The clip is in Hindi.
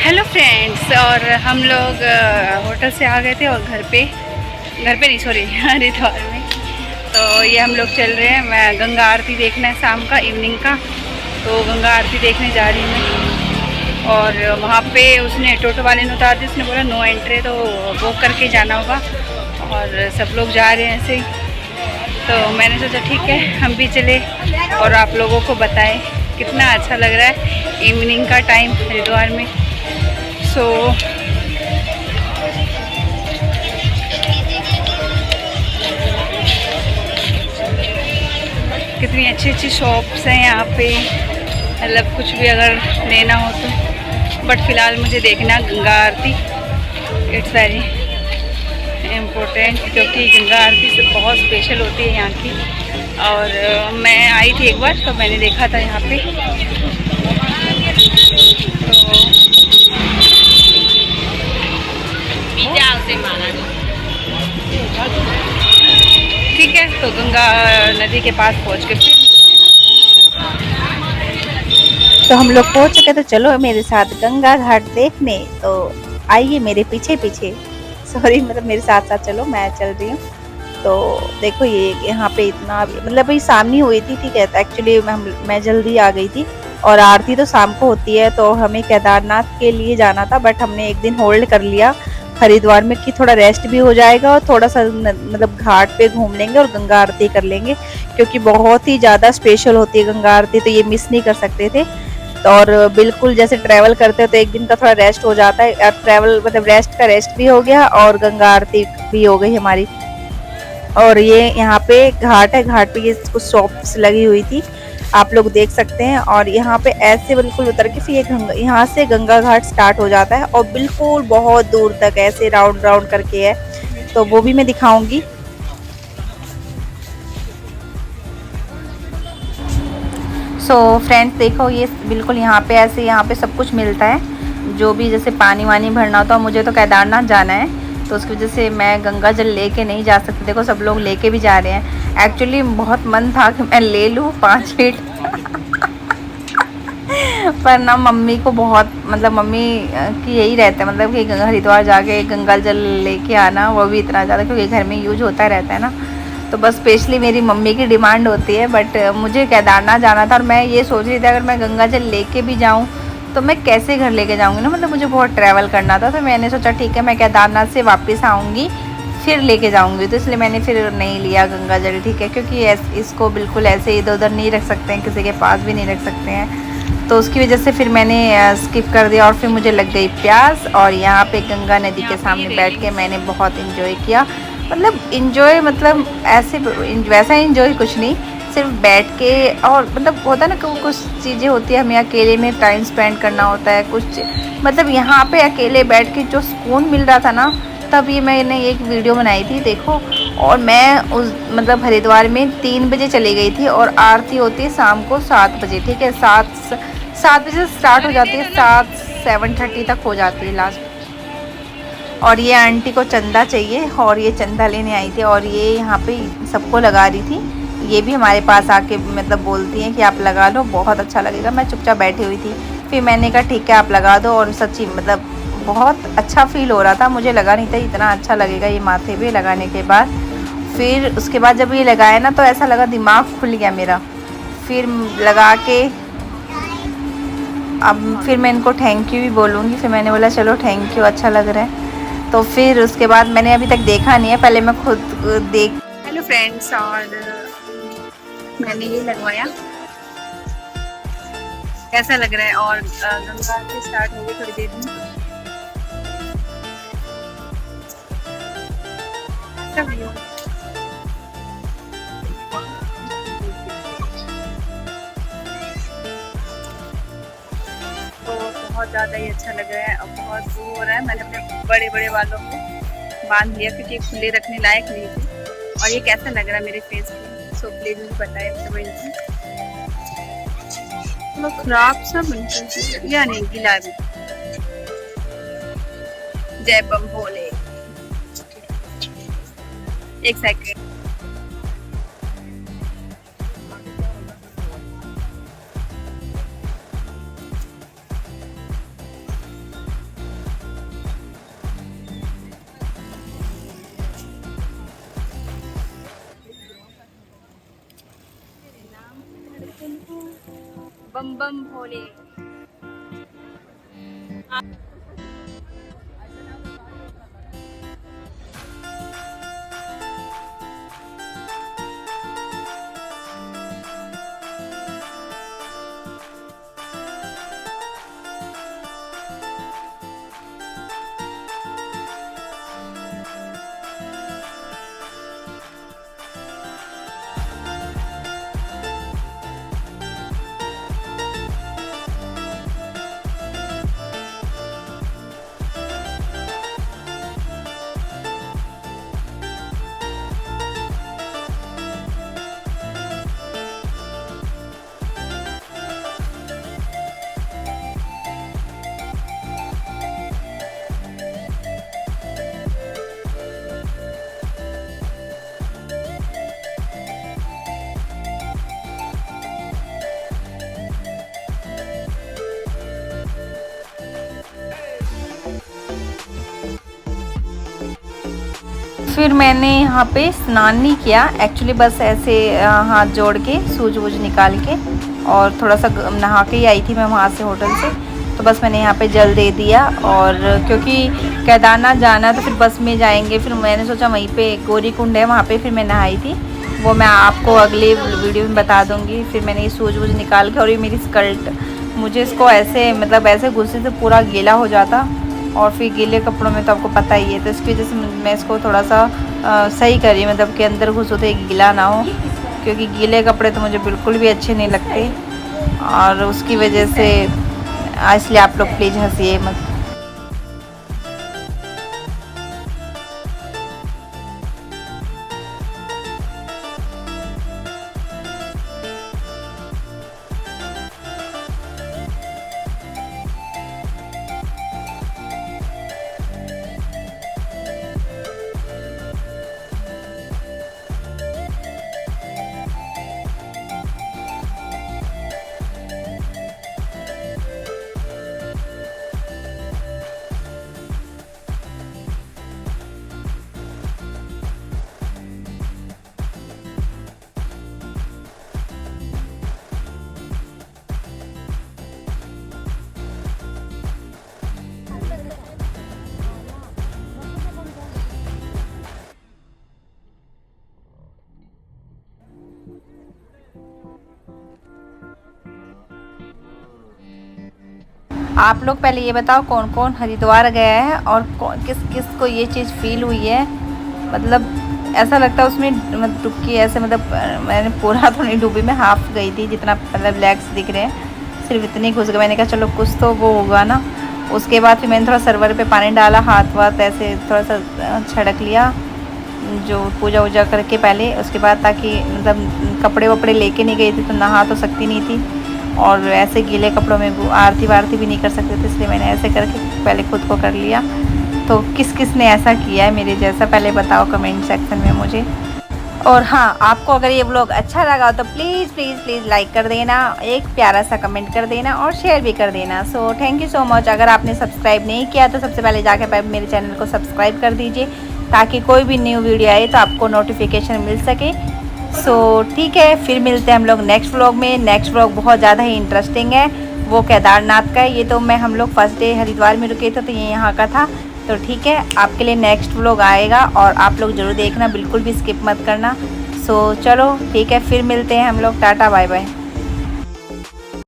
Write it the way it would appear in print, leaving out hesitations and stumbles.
Hello friends. और हम लोग होटल से आ गए थे और घर पे नहीं, सॉरी हरिद्वार में। तो ये हम लोग चल रहे हैं, मैं गंगा आरती देखना है शाम का, इवनिंग का। तो गंगा आरती देखने जा रही हूँ और वहाँ पे उसने टोटो वाले ने उतार दी। उसने बोला नो एंट्री, तो वो करके जाना होगा और सब लोग जा रहे हैं ऐसे ही। तो मैंने सोचा ठीक है हम भी चले और आप लोगों को बताएं कितना अच्छा लग रहा है इवनिंग का टाइम हरिद्वार में। सो कितनी अच्छी अच्छी शॉप्स हैं यहाँ पे, मतलब कुछ भी अगर लेना हो तो। बट फ़िलहाल मुझे देखना गंगा आरती, इट्स वेरी इम्पोर्टेंट, क्योंकि गंगा आरती से बहुत स्पेशल होती है यहाँ की। और मैं आई थी एक बार तो मैंने देखा था यहाँ पे। ठीक है, तो गंगा नदी के पास पहुँच के फिर तो हम लोग पहुंच चुके। तो चलो मेरे साथ गंगा घाट देखने। तो आइए मेरे पीछे पीछे, सॉरी मतलब मेरे साथ साथ चलो, मैं चल रही हूँ। तो देखो ये यहाँ पे इतना मतलब ये सामने हुई थी, ठीक है। तो एक्चुअली मैं जल्दी आ गई थी और आरती तो शाम को होती है। तो हमें केदारनाथ के लिए जाना था, बट हमने एक दिन होल्ड कर लिया हरिद्वार में कि थोड़ा रेस्ट भी हो जाएगा और थोड़ा सा मतलब घाट पे घूम लेंगे और गंगा आरती कर लेंगे, क्योंकि बहुत ही ज़्यादा स्पेशल होती है गंगा आरती। तो ये मिस नहीं कर सकते थे। तो और बिल्कुल जैसे ट्रैवल करते हो तो एक दिन का थोड़ा रेस्ट हो जाता है, और ट्रैवल मतलब रेस्ट का रेस्ट भी हो गया और गंगा आरती भी हो गई हमारी। और ये यहाँ पे घाट है, घाट पे ये कुछ शॉप्स लगी हुई थी, आप लोग देख सकते हैं। और यहाँ पे ऐसे बिल्कुल उतर के फिर ये गंगा, यहाँ से गंगा घाट स्टार्ट हो जाता है और बिल्कुल बहुत दूर तक ऐसे राउंड राउंड करके है। तो वो भी मैं दिखाऊंगी। सो फ्रेंड्स देखो, ये बिल्कुल यहाँ पे ऐसे यहाँ पे सब कुछ मिलता है, जो भी जैसे पानी वानी भरना होता है। मुझे तो केदारनाथ जाना है, तो उसकी वजह से मैं गंगा जल लेके नहीं जा सकती। देखो सब लोग लेके भी जा रहे हैं। एक्चुअली बहुत मन था कि मैं ले लूँ 5 लीटर पर ना मम्मी को बहुत मतलब मम्मी की यही रहता है, मतलब कि हरिद्वार जाके गंगा जल लेके आना, वो भी इतना ज़्यादा, क्योंकि घर में यूज होता रहता है ना। तो बस स्पेशली मेरी मम्मी की डिमांड होती है। बट मुझे केदारनाथ जाना था और मैं ये सोच रही थी अगर मैं गंगा जल लेके भी जाऊँ तो मैं कैसे घर लेके जाऊँगी ना, मतलब मुझे बहुत ट्रैवल करना था। तो मैंने सोचा ठीक है मैं केदारनाथ से वापस आऊँगी फिर लेके जाऊँगी। तो इसलिए मैंने फिर नहीं लिया गंगा जल, ठीक है, क्योंकि इसको बिल्कुल ऐसे इधर उधर नहीं रख सकते हैं, किसी के पास भी नहीं रख सकते हैं। तो उसकी वजह से फिर मैंने स्किप कर दिया और फिर मुझे लग गई प्यास। और यहाँ पे गंगा नदी के सामने बैठ के मैंने बहुत इंजॉय किया। मतलब इंजॉय मतलब ऐसे वैसा इंजॉय कुछ नहीं, सिर्फ बैठ के। और मतलब होता है ना कि कुछ चीज़ें होती है हमें अकेले में टाइम स्पेंड करना होता है कुछ, मतलब यहाँ पे अकेले बैठ के जो सुकून मिल रहा था ना, तब ये मैंने एक वीडियो बनाई थी देखो। और मैं उस मतलब हरिद्वार में 3 बजे चली गई थी और आरती होती है शाम को 7 बजे, ठीक है। 7 बजे से स्टार्ट हो जाती है, 7-7:30 तक हो जाती है लास्ट। और ये आंटी को चंदा चाहिए और ये चंदा लेने आई थी और ये यहाँ पे सबको लगा रही थी। ये भी हमारे पास आके मतलब बोलती हैं कि आप लगा लो, बहुत अच्छा लगेगा। मैं चुपचाप बैठी हुई थी, फिर मैंने कहा ठीक है आप लगा दो। और सच्ची मतलब बहुत अच्छा फील हो रहा था, मुझे लगा नहीं था इतना अच्छा लगेगा ये माथे पे लगाने के बाद। फिर उसके बाद जब ये लगाया ना तो ऐसा लगा दिमाग खुल गया मेरा। फिर लगा के अब फिर मैं इनको थैंक यू भी बोलूँगी। फिर मैंने बोला चलो थैंक यू, अच्छा लग रहा है। तो फिर उसके बाद मैंने अभी तक देखा नहीं है, पहले मैं खुद देख। Hello friends. और मैंने ये लगवाया, कैसा लग रहा है। और गंगा आरती स्टार्ट हो गई थोड़ी देर में। सब व्यू तो बहुत ज़्यादा ही अच्छा लग रहा है और बहुत वो हो रहा है। मैंने अपने बड़े बड़े बालों को बांध लिया क्योंकि खुले रखने लायक नहीं थे। और ये कैसा लग रहा है मेरे फेस पे, सो प्लीज मुझे बताएं कमेंट में। थोड़ा खराब सा बनता या नहीं, गिला भी। जय बम भोले। एक सेकंड। बम बम भोले। फिर मैंने यहाँ पे स्नान नहीं किया एक्चुअली, बस ऐसे हाथ जोड़ के सूज वूज निकाल के और थोड़ा सा नहा के ही आई थी मैं वहाँ से होटल से। तो बस मैंने यहाँ पे जल दे दिया, और क्योंकि केदारनाथ जाना तो फिर बस में जाएंगे, फिर मैंने सोचा वहीं पे गौरी कुंड है वहाँ पे फिर मैं नहाई थी, वो मैं आपको अगले वीडियो में बता दूँगी। फिर मैंने ये सूज वूज निकाल के, और ये मेरी स्कर्ट, मुझे इसको ऐसे मतलब ऐसे गुस्से से पूरा गीला हो जाता, और फिर गीले कपड़ों में तो आपको पता ही है, तो इसकी वजह से मैं इसको थोड़ा सा सही करी, मतलब कि अंदर घुस होते गीला ना हो, क्योंकि गीले कपड़े तो मुझे बिल्कुल भी अच्छे नहीं लगते, और उसकी वजह से इसलिए आप लोग प्लीज़ हंसिए मत। आप लोग पहले ये बताओ कौन कौन हरिद्वार गया है, और किस किस को ये चीज़ फील हुई है, मतलब ऐसा लगता है उसमें मतलब डुबकी ऐसे, मतलब मैंने पूरा तो नहीं डूबी, मैं हाफ गई थी, जितना मतलब लेग्स दिख रहे हैं सिर्फ इतनी घुस गई। मैंने कहा चलो कुछ तो वो होगा ना। उसके बाद फिर मैंने थोड़ा सर्वर पे पानी डाला, हाथ वाथ ऐसे थोड़ा सा छड़क लिया, जो पूजा वूजा करके पहले, उसके बाद ताकि मतलब कपड़े वपड़े लेके नहीं गई थी तो नहा तो सकती नहीं थी, और ऐसे गीले कपड़ों में आरती वारती भी नहीं कर सकते थे, इसलिए मैंने ऐसे करके पहले खुद को कर लिया। तो किस किस ने ऐसा किया है मेरे जैसा, पहले बताओ कमेंट सेक्शन में मुझे। और हाँ, आपको अगर ये व्लॉग अच्छा लगा तो प्लीज़ प्लीज़ प्लीज़ लाइक कर देना, एक प्यारा सा कमेंट कर देना, और शेयर भी कर देना। So thank you so much. अगर आपने सब्सक्राइब नहीं किया तो सबसे पहले जाकर मेरे चैनल को सब्सक्राइब कर दीजिए, ताकि कोई भी न्यू वीडियो आए तो आपको नोटिफिकेशन मिल सके। सो ठीक है, फिर मिलते हैं हम लोग नेक्स्ट व्लॉग में। नेक्स्ट व्लॉग बहुत ज़्यादा ही इंटरेस्टिंग है, वो केदारनाथ का है। ये तो हम लोग फर्स्ट डे हरिद्वार में रुके थे तो ये यहाँ का था। तो ठीक है, आपके लिए नेक्स्ट व्लॉग आएगा और आप लोग ज़रूर देखना, बिल्कुल भी स्किप मत करना। सो चलो ठीक है, फिर मिलते हैं हम लोग। Tata bye bye.